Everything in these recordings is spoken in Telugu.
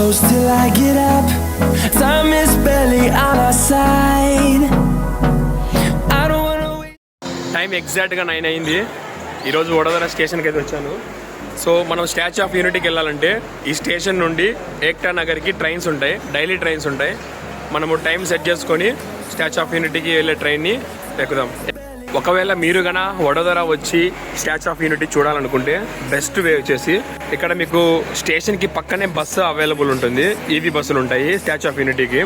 close till I get up. Time is barely on our side. I don't wanna wait. Time ఎగ్జాక్ట్గా 9 అయింది. ఈరోజు వడోదర స్టేషన్కి అయితే వచ్చాను. సో మనం స్టాచ్యూ ఆఫ్ యూనిటీకి వెళ్ళాలంటే ఈ స్టేషన్ నుండి ఏక్తా నగర్కి ట్రైన్స్ ఉంటాయి, డైలీ ట్రైన్స్ ఉంటాయి. మనము టైం సెట్ చేసుకొని స్టాచ్యూ ఆఫ్ యూనిటీకి వెళ్ళే ట్రైన్ని ఎక్కుదాం. ఒకవేళ మీరు గన వడోదర వచ్చి స్టాచ్యూ ఆఫ్ యూనిటీ చూడాలనుకుంటే బెస్ట్ వే వచ్చేసి ఇక్కడ మీకు స్టేషన్కి పక్కనే బస్సు అవైలబుల్ ఉంటుంది. ఈవీ బస్సులు ఉంటాయి స్టాచ్యూ ఆఫ్ యూనిటీకి.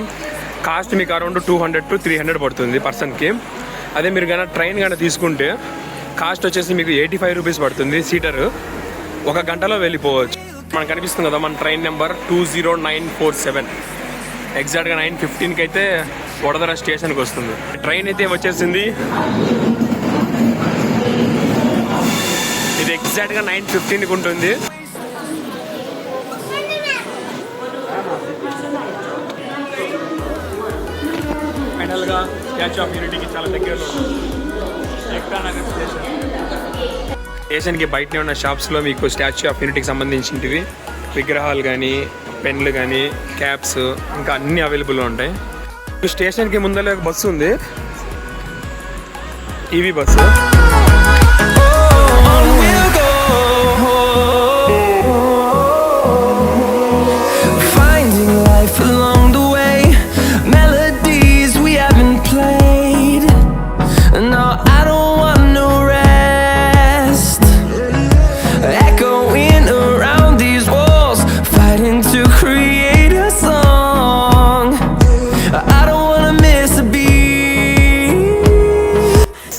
కాస్ట్ మీకు అరౌండ్ 200 to 300 పడుతుంది పర్సన్కి. అదే మీరు కన్నా ట్రైన్ కన్నా తీసుకుంటే కాస్ట్ వచ్చేసి మీకు 85 రూపీస్ పడుతుంది సీటరు. 1 గంటలో వెళ్ళిపోవచ్చు. మనకు కనిపిస్తుంది కదా మన ట్రైన్ నెంబర్ 20947. ఎగ్జాక్ట్గా 9:15కి అయితే వడోదర స్టేషన్కి వస్తుంది. ట్రైన్ అయితే వచ్చేసింది. ఇది ఎగ్జాక్ట్గా 9:15కి ఉంటుంది. ఫైనల్గా స్టాచ్యూ ఆఫ్ యూనిటీకి చాలా దగ్గరలో ఏక్తా నగర్ స్టేషన్కి బయటనే ఉన్న షాప్స్లో మీకు స్టాచ్యూ ఆఫ్ యూనిటీకి సంబంధించినవి విగ్రహాలు కానీ, పెన్లు కానీ, క్యాప్స్ ఇంకా అన్నీ అవైలబుల్గా ఉంటాయి. స్టేషన్కి ముందర బస్సు ఉంది, ఈవీ బస్సు.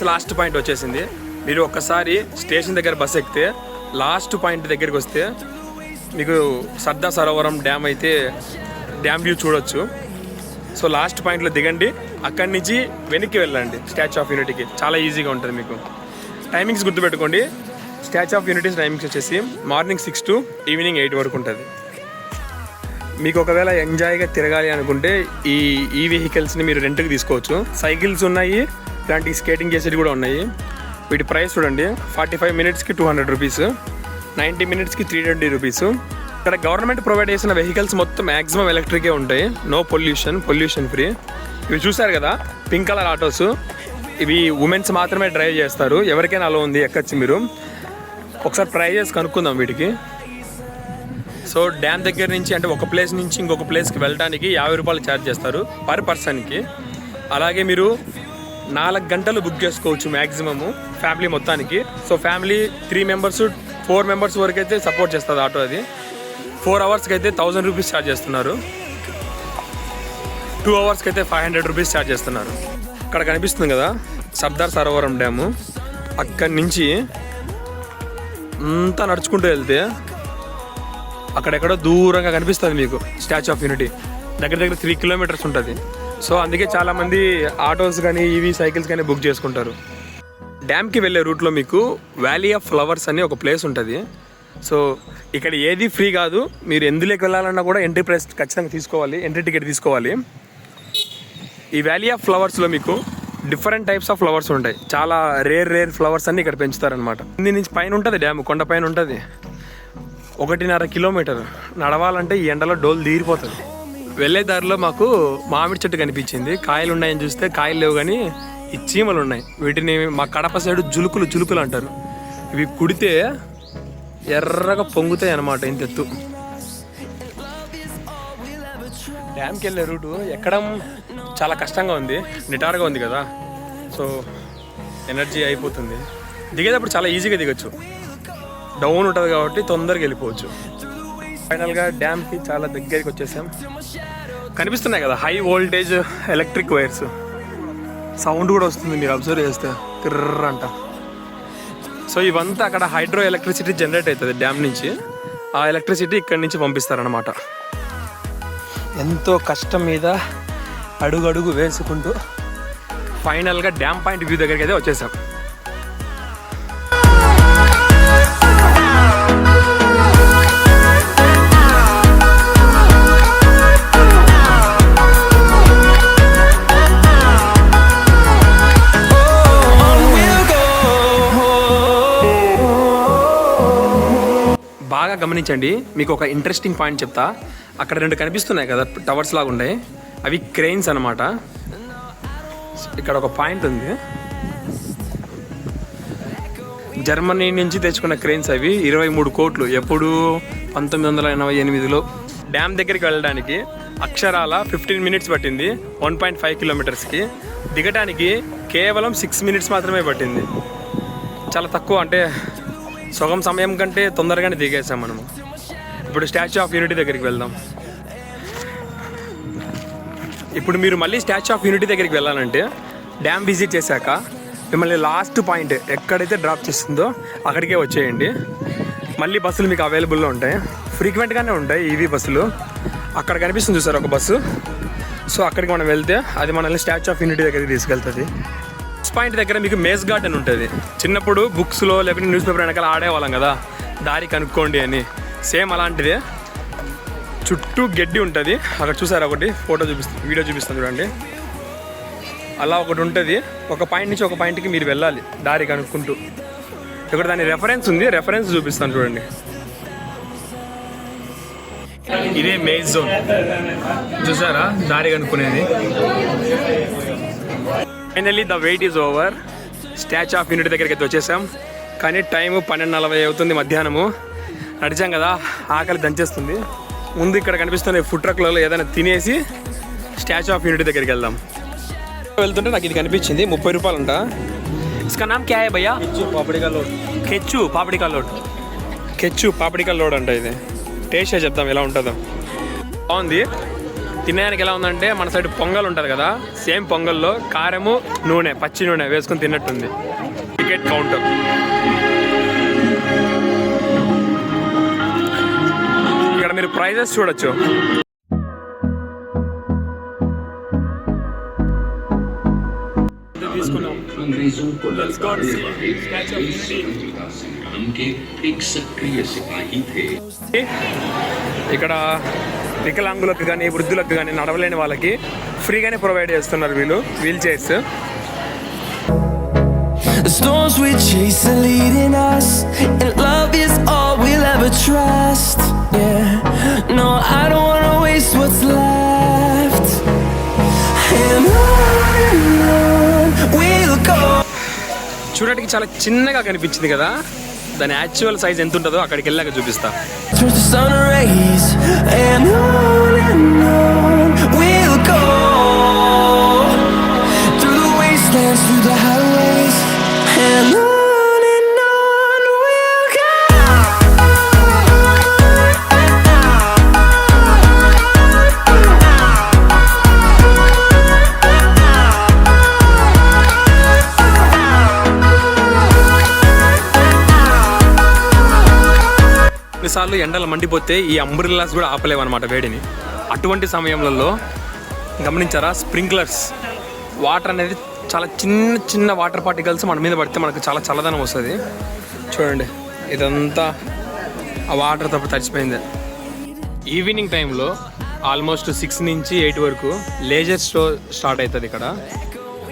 లాస్ట్ పాయింట్ వచ్చేసింది. మీరు ఒక్కసారి స్టేషన్ దగ్గర బస్ ఎక్కితే లాస్ట్ పాయింట్ దగ్గరికి వస్తే మీకు సర్దార్ సరోవరం డ్యామ్ అయితే డ్యామ్ వ్యూ చూడొచ్చు. సో లాస్ట్ పాయింట్లో దిగండి, అక్కడి నుంచి వెనక్కి వెళ్ళండి స్టాచ్యూ ఆఫ్ యూనిటీకి. చాలా ఈజీగా ఉంటుంది మీకు. టైమింగ్స్ గుర్తుపెట్టుకోండి. స్టాచ్యూ ఆఫ్ యూనిటీ టైమింగ్స్ వచ్చేసి మార్నింగ్ 6 to ఈవినింగ్ 8 వరకు ఉంటుంది. మీకు ఒకవేళ ఎంజాయ్గా తిరగాలి అనుకుంటే ఈ వెహికల్స్ని మీరు రెంట్కి తీసుకోవచ్చు. సైకిల్స్ ఉన్నాయి, ఇలాంటి స్కేటింగ్ చేసేది కూడా ఉన్నాయి. వీటి ప్రైస్ చూడండి, 45 మినిట్స్కి 200 రూపీస్, 90 మినిట్స్కి 320 రూపీస్. ఇక్కడ గవర్నమెంట్ ప్రొవైడ్ చేసిన వెహికల్స్ మొత్తం మ్యాక్సిమం ఎలక్ట్రికే ఉంటాయి. No pollution free. ఇవి చూసారు కదా పింక్ కలర్ ఆటోస్, ఇవి ఉమెన్స్ మాత్రమే డ్రైవ్ చేస్తారు. ఎవరికైనా అలా ఉంది, ఎక్కచ్చు మీరు. ఒకసారి ట్రై చేసి కనుక్కుందాం వీటికి. సో డ్యామ్ దగ్గర నుంచి అంటే ఒక ప్లేస్ నుంచి ఇంకొక ప్లేస్కి వెళ్ళడానికి 50 రూపాయలు ఛార్జ్ చేస్తారు పర్ పర్సన్కి. అలాగే మీరు 4 గంటలు బుక్ చేసుకోవచ్చు మ్యాక్సిమము ఫ్యామిలీ మొత్తానికి. సో ఫ్యామిలీ 3 మెంబర్స్ 4 మెంబర్స్ వరకు అయితే సపోర్ట్ చేస్తుంది ఆటో. అది 4 అవర్స్కి అయితే 1000 రూపీస్ ఛార్జ్ చేస్తున్నారు. 2 అవర్స్కి అయితే 500 రూపీస్ ఛార్జ్ చేస్తున్నారు. అక్కడ కనిపిస్తుంది కదా సర్దార్ సరోవరం డ్యాము. అక్కడి నుంచి అంతా నడుచుకుంటూ వెళ్తే అక్కడెక్కడో దూరంగా కనిపిస్తుంది మీకు స్టాచ్యూ ఆఫ్ యూనిటీ. దగ్గర 3 కిలోమీటర్స్ ఉంటుంది. సో అందుకే చాలామంది ఆటోస్ కానీ ఈవీ సైకిల్స్ కానీ బుక్ చేసుకుంటారు. డ్యామ్కి వెళ్ళే రూట్లో మీకు వ్యాలీ ఆఫ్ ఫ్లవర్స్ అని ఒక ప్లేస్ ఉంటుంది. సో ఇక్కడ ఏది ఫ్రీ కాదు. మీరు ఎందులోకి వెళ్ళాలన్నా కూడా ఎంట్రీ ప్రైస్ ఖచ్చితంగా తీసుకోవాలి, ఎంట్రీ టికెట్ తీసుకోవాలి. ఈ వ్యాలీ ఆఫ్ ఫ్లవర్స్లో మీకు డిఫరెంట్ టైప్స్ ఆఫ్ ఫ్లవర్స్ ఉంటాయి. చాలా రేర్ ఫ్లవర్స్ అన్ని ఇక్కడ పెంచుతారనమాట. దీని నుంచి పైన ఉంటుంది డ్యామ్, కొండ పైన ఉంటుంది. 1.5 కిలోమీటర్ నడవాలంటే ఈ ఎండలో డోలు తీరిపోతుంది. వెళ్ళే దారిలో మాకు మామిడి చెట్టు కనిపించింది. కాయలు ఉన్నాయని చూస్తే కాయలు లేవు, కానీ ఈ చీమలు ఉన్నాయి. వీటిని మా కడప సైడు జులుకులు అంటారు. ఇవి కుడితే ఎర్రగా పొంగుతాయి అన్నమాట, ఇంత ఎత్తు. డ్యామ్కి వెళ్ళే రూటు ఎక్కడం చాలా కష్టంగా ఉంది, నిటారుగా ఉంది కదా. సో ఎనర్జీ అయిపోతుంది. దిగేటప్పుడు చాలా ఈజీగా దిగొచ్చు, డౌన్ ఉంటుంది కాబట్టి తొందరగా వెళ్ళిపోవచ్చు. ఫైనల్గా డ్యామ్కి చాలా దగ్గరికి వచ్చేసాం. కనిపిస్తున్నాయి కదా high voltage electric wires. Sound కూడా వస్తుంది మీరు అబ్జర్వ్ చేస్తే, కిర్ర అంట. సో ఇవంతా అక్కడ హైడ్రో ఎలక్ట్రిసిటీ జనరేట్ అవుతుంది డ్యామ్ నుంచి. ఆ ఎలక్ట్రిసిటీ ఇక్కడి నుంచి పంపిస్తారనమాట. ఎంతో కష్టం మీద అడుగు వేసుకుంటూ ఫైనల్గా డ్యామ్ పాయింట్ వ్యూ దగ్గరికి అయితే వచ్చేసాం. గమనించండి, మీకు ఒక ఇంట్రెస్టింగ్ పాయింట్ చెప్తా. అక్కడ 2 కనిపిస్తున్నాయి కదా టవర్స్ లాగా ఉన్నాయి, అవి క్రెయిన్స్ అనమాట. ఇక్కడ ఒక పాయింట్ ఉంది, జర్మనీ నుంచి తెచ్చుకున్న క్రెయిన్స్ అవి. 23 కోట్లు, ఎప్పుడు 1988లో. డ్యామ్ దగ్గరికి వెళ్ళడానికి అక్షరాల 15 మినిట్స్ పట్టింది, 1.5 కిలోమీటర్స్కి. దిగటానికి కేవలం 6 మినిట్స్ మాత్రమే పట్టింది. చాలా తక్కువ, అంటే సగం సమయం కంటే తొందరగానే దిగేసాం మనము. ఇప్పుడు స్టాచ్యూ ఆఫ్ యూనిటీ దగ్గరికి వెళ్దాం. ఇప్పుడు మీరు మళ్ళీ స్టాచ్యూ ఆఫ్ యూనిటీ దగ్గరికి వెళ్ళాలంటే డ్యామ్ విజిట్ చేశాక మిమ్మల్ని లాస్ట్ పాయింట్ ఎక్కడైతే డ్రాప్ చేస్తుందో అక్కడికే వచ్చేయండి. మళ్ళీ బస్సులు మీకు అవైలబుల్లో ఉంటాయి, ఫ్రీక్వెంట్గానే ఉంటాయి ఈవీ బస్సులు. అక్కడ కనిపిస్తుంది చూసారు ఒక బస్సు, సో అక్కడికి మనం వెళ్తే అది మనల్ని స్టాచ్యూ ఆఫ్ యూనిటీ దగ్గరికి తీసుకెళ్తుంది. ఫస్ట్ పాయింట్ దగ్గర మీకు మేజ్ గార్డెన్ ఉంటుంది. చిన్నప్పుడు బుక్స్లో లేకపోతే న్యూస్ పేపర్ వెనకాల ఆడేవాళ్ళం కదా, దారి కనుక్కోండి అని. సేమ్ అలాంటిదే, చుట్టూ గడ్డి ఉంటుంది. అక్కడ చూసారు ఒకటి వీడియో చూపిస్తాను చూడండి. అలా ఒకటి ఉంటుంది. ఒక పాయింట్ నుంచి ఒక పాయింట్కి మీరు వెళ్ళాలి దారి కనుక్కుంటూ. ఇక్కడ దాని రెఫరెన్స్ ఉంది, రెఫరెన్స్ చూపిస్తాను చూడండి. ఇదే మేజ్ జోన్, చూసారా దారి కనుక్కునేది. Finally the wait is over. Statue of Unity దగ్గరికి అయితే వచ్చేసాం. కానీ టైము 12:40 అవుతుంది, మధ్యాహ్నము. నడిచాం కదా, ఆకలి దంచేస్తుంది. ముందు ఇక్కడ కనిపిస్తున్న ఫుడ్ ట్రక్లలో ఏదైనా తినేసి స్టాచ్యూ ఆఫ్ యూనిటీ దగ్గరికి వెళ్దాం. వెళ్తుంటే నాకు ఇది కనిపించింది, 30 రూపాయలు అంట. ఇస్కా నామ్ క్యా హై భయ్యా? పాపడికా లోడ్. కెచ్చు పాపడికా లోడ్ అంట. ఇది టేస్ట్ చెప్దాం ఎలా ఉంటుందో. బాగుంది. తినడానికి ఎలా ఉందంటే మన సైడ్ పొంగల్ ఉంటుంది కదా, సేమ్ పొంగల్లో కారము నూనె, పచ్చి నూనె వేసుకొని తిన్నట్టుంది. Ticket counter. ఇక్కడ మీరు ప్రైజెస్ చూడొచ్చు. ఇక్కడ వికలాంగులకు కానీ వృద్ధులకు కానీ నడవలేని వాళ్ళకి ఫ్రీగానే ప్రొవైడ్ చేస్తున్నారు వీళ్ళు wheelchairs. The storms we chase are leading us, and love is all we'll ever trust. Yeah, no, I don't wanna waste what's left. And on we'll go. చూడటానికి చాలా చిన్నగా కనిపించింది కదా, దాని యాక్చువల్ సైజ్ ఎంత ఉంటుందో అక్కడికి వెళ్ళాక చూపిస్తా. Towards the sun rays, and on we'll go. Through the wastelands, through the highways, and on we'll go. కొన్నిసార్లు ఎండలు మండిపోతే ఈ అంబ్రెల్లాస్ కూడా ఆపలేవన్నమాట వేడిని. అటువంటి సమయంలో గమనించారా, స్ప్రింక్లర్స్ వాటర్ అనేది చాలా చిన్న చిన్న వాటర్ పార్టికల్స్ మన మీద పడితే మనకు చాలా చల్లదనం వస్తుంది. చూడండి, ఇదంతా ఆ వాటర్ తప్ప తడిచిపోయింది. ఈవినింగ్ టైంలో ఆల్మోస్ట్ 6 నుంచి 8 వరకు లేజర్ షో స్టార్ట్ అవుతుంది ఇక్కడ.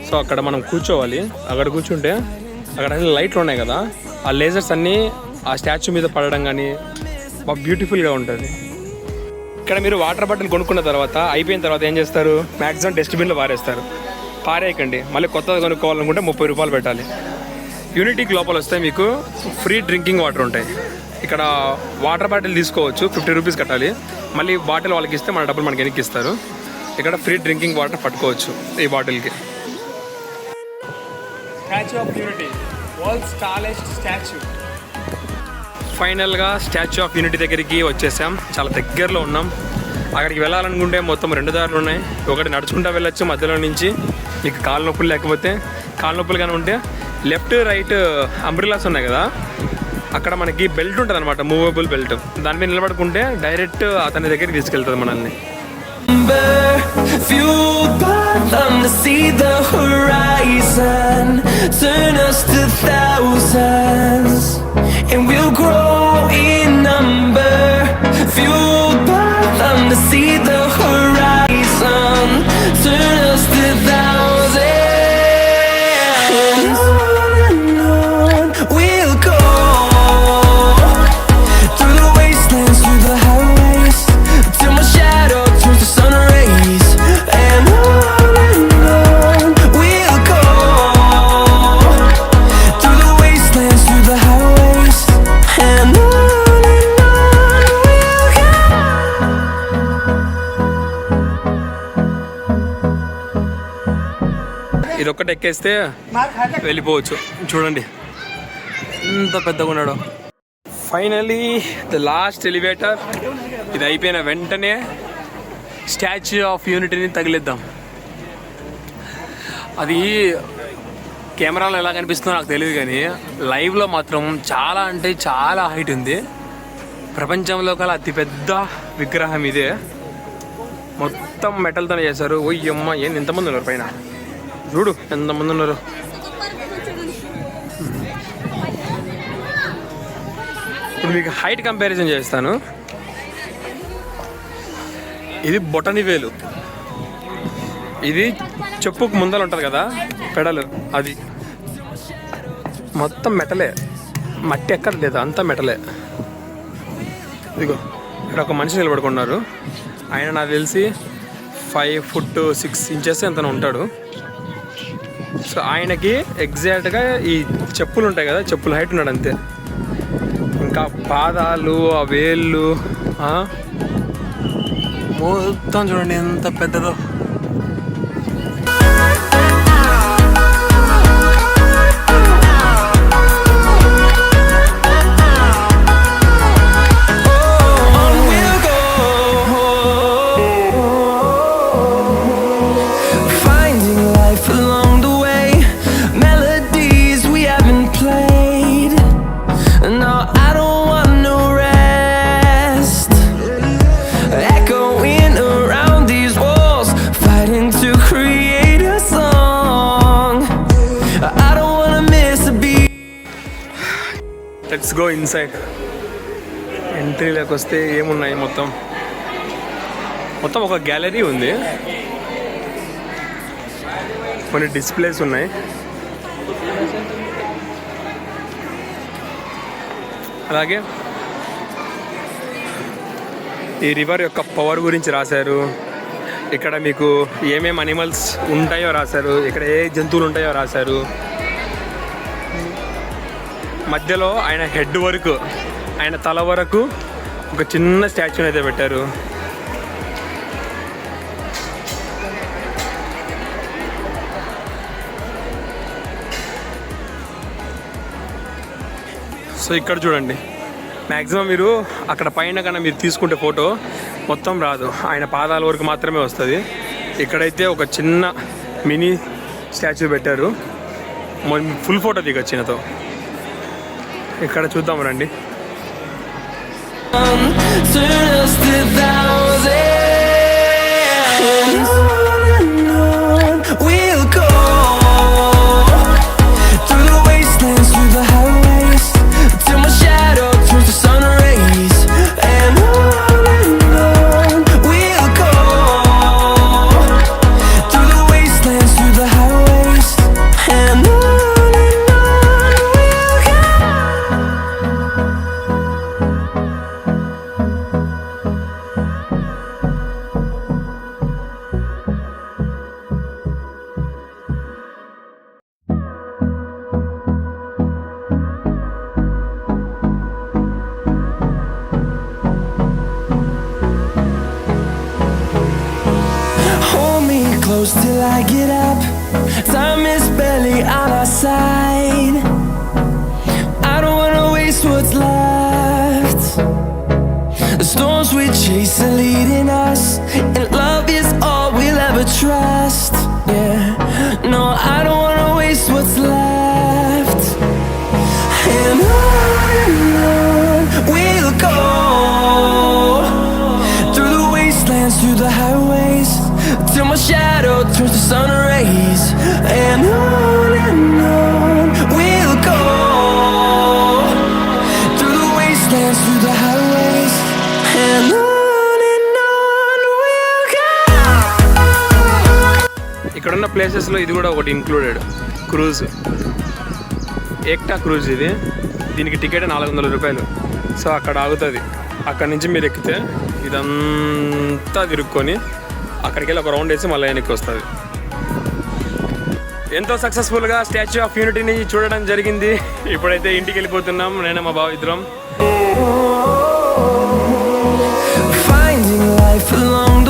సో అక్కడ మనం కూర్చోవాలి. అక్కడ కూర్చుంటే అక్కడ లైట్లు ఉన్నాయి కదా, ఆ లేజర్స్ అన్నీ ఆ స్టాచ్యూ మీద పడడం కానీ బాగా బ్యూటిఫుల్గా ఉంటుంది. ఇక్కడ మీరు వాటర్ బాటిల్ కొనుక్కున్న తర్వాత అయిపోయిన తర్వాత ఏం చేస్తారు, మ్యాక్సిమం డస్ట్బిన్లో పారేయకండి. మళ్ళీ కొత్తది కొనుక్కోవాలనుకుంటే 30 రూపాయలు పెట్టాలి. యూనిటీకి లోపల వస్తే మీకు ఫ్రీ డ్రింకింగ్ వాటర్ ఉంటాయి. ఇక్కడ వాటర్ బాటిల్ తీసుకోవచ్చు, 50 రూపీస్ కట్టాలి. మళ్ళీ బాటిల్ వాళ్ళకి ఇస్తే మన డబ్బులు మనకి వెనక్కి ఇస్తారు. ఇక్కడ ఫ్రీ డ్రింకింగ్ వాటర్ పట్టుకోవచ్చు ఈ బాటిల్కి. Statue of Unity, world's tallest statue. ఫైనల్గా స్టాచ్యూ ఆఫ్ యూనిటీ దగ్గరికి వచ్చేసాం. చాలా దగ్గరలో ఉన్నాం. అక్కడికి వెళ్ళాలనుకుంటే మొత్తం 2 దారులు ఉన్నాయి. ఒకటి నడుచుకుంటూ వెళ్ళొచ్చు మధ్యలో నుంచి, మీకు కాళ్ళ నొప్పులు లేకపోతే. కాళ్ళ నొప్పులు కానీ ఉంటే లెఫ్ట్ రైట్ అంబ్రెల్లాస్ ఉన్నాయి కదా, అక్కడ మనకి బెల్ట్ ఉంటుంది అనమాట, మూవబుల్ బెల్ట్. దాని మీద నిలబడుకుంటే డైరెక్ట్ అతని దగ్గరికి తీసుకెళ్తుంది మనల్ని. Fueled by them to see the horizon, turn us to thousands, and we'll grow in number. Fueled by them to see the horizon, turn us to thousands, and on we'll go. Through the wastelands. ఇది ఒక్కటి ఎక్కేస్తే వెళ్ళిపోవచ్చు. చూడండి ఎంత పెద్దగా ఉన్నాడో. Finally the last elevator. ఇది అయిపోయిన వెంటనే స్టాచ్యూ ఆఫ్ యూనిటీని తగిలిద్దాం. అది కెమెరాలో ఎలా కనిపిస్తుందో నాకు తెలియదు, కానీ లైవ్లో మాత్రం చాలా అంటే చాలా హైట్ ఉంది. ప్రపంచంలో కల అతిపెద్ద విగ్రహం ఇదే. మొత్తం మెటల్తోనే చేశారు. ఓయ్యమ్మ, ఏంది ఎంతమంది ఉన్నారు పైన, చూడు ఎంతమంది ఉన్నారు. ఇప్పుడు మీకు హైట్ కంపారిజన్ చేస్తాను. ఇది బొటని వేలు, ఇది చెప్పుకు ముందర ఉంటుంది కదా పెడలు, అది మొత్తం మెటలే, మట్టి ఎక్కడ లేదు, అంతా మెటలే. ఇదిగో ఇక్కడ ఒక మనిషి నిలబడుకున్నారు. ఆయన నాకు తెలిసి 5 foot 6 inches ఎంతనో ఉంటాడు. సో ఆయనకి ఎగ్జాక్ట్గా ఈ చెప్పులు ఉంటాయి కదా, చెప్పులు హైట్ ఉన్నాడు అంతే. ఇంకా పాదాలు, ఆ వేళ్ళు మొత్తం చూడండి ఎంత పెద్దదో. Let's go inside. ఎంట్రీలోకి వస్తే ఏమున్నాయి, మొత్తం ఒక గ్యాలరీ ఉంది, కొన్ని డిస్ప్లేస్ ఉన్నాయి. అలాగే ఈ రివర్ యొక్క పవర్ గురించి రాశారు. ఇక్కడ మీకు ఏమేమి అనిమల్స్ ఉంటాయో రాశారు, ఇక్కడ ఏ జంతువులు ఉంటాయో రాశారు. మధ్యలో ఆయన హెడ్ వరకు, ఆయన తల వరకు ఒక చిన్న స్టాచ్యూని అయితే పెట్టారు. సో ఇక్కడ చూడండి, మ్యాక్సిమం మీరు అక్కడ పైన కన్నా మీరు తీసుకుంటే ఫోటో మొత్తం రాదు, ఆయన పాదాల వరకు మాత్రమే వస్తుంది. ఇక్కడైతే ఒక చిన్న మినీ స్టాచ్యూ పెట్టారు, ఫుల్ ఫోటో దిగొచ్చు ఈయనతో. ఇక్కడ చూద్దాం రండి. Close till I get up. Time is barely on our side. I don't wanna waste what's left. The storms we chase are leading us, and love is all we'll ever trust. Yeah, no, I don't wanna waste what's left. And on we'll go, through the wastelands, through the highways, till my shadow turns to sun rays. And on we'll go, through the wastelands, through the highways. And on we'll go. ఇక్కడున్న ప్లేసెస్లో ఇది కూడా ఒకటి ఇంక్లూడెడ్, క్రూజ్, ఏక్టా క్రూజ్. దీనికి టికెట్ 400 రూపాయలు. సో అక్కడ ఆగుతుంది. అక్కడి నుంచి మీరు ఎక్కితే ఇదంతా తిరుక్కొని అక్కడికి వెళ్ళి ఒక రౌండ్ వేసి మళ్ళీ వెనక్కి వస్తుంది. ఎంతో సక్సెస్ఫుల్గా స్టాచ్యూ ఆఫ్ యూనిటీని చూడడం జరిగింది. ఇప్పుడైతే ఇంటికి వెళ్ళిపోతున్నాం, నేను మా బావ ఇద్దరం. Finding life along